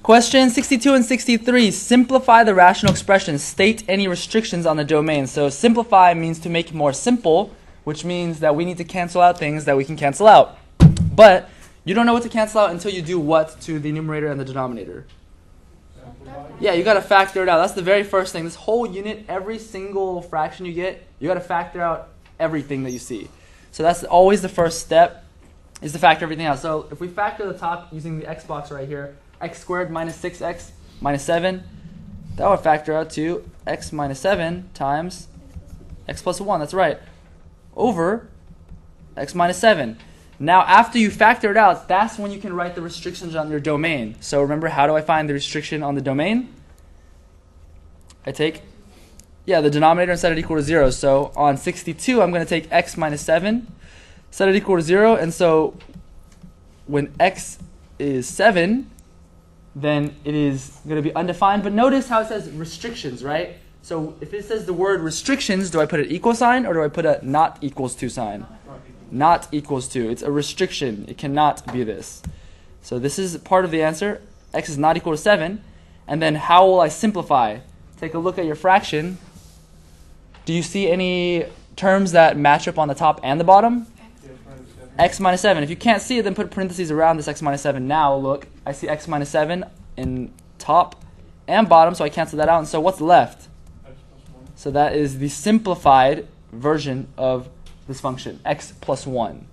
Question 62 and 63. Simplify the rational expression. State any restrictions on the domain. So simplify means to make it more simple, which means that we need to cancel out things that we can cancel out. But you don't know what to cancel out until you do what to the numerator and the denominator? Yeah, you got to factor it out. That's the very first thing. This whole unit, every single fraction you get, you got to factor out everything that you see. So that's always the first step, is to factor everything out. So if we factor the top using the x box right here, x squared minus 6x minus 7, that would factor out to x minus 7 times x plus 1. That's right. Over x minus 7. Now, after you factor it out, that's when you can write the restrictions on your domain. So remember, how do I find the restriction on the domain? I take, the denominator and set it equal to 0. So on 62, I'm going to take x minus 7, set it equal to 0. And so when x is 7, then it is going to be undefined. But notice how it says restrictions, right? So if it says the word restrictions, do I put an equal sign or do I put a not equals to sign? Not equals to. It's a restriction. It cannot be this. So this is part of the answer. X is not equal to 7. And then how will I simplify? Take a look at your fraction. Do you see any terms that match up on the top and the bottom? X minus 7. If you can't see it, then put parentheses around this x minus 7. Now look, I see x minus 7 in top and bottom, so I cancel that out. And so what's left? So that is the simplified version of this function, x plus 1.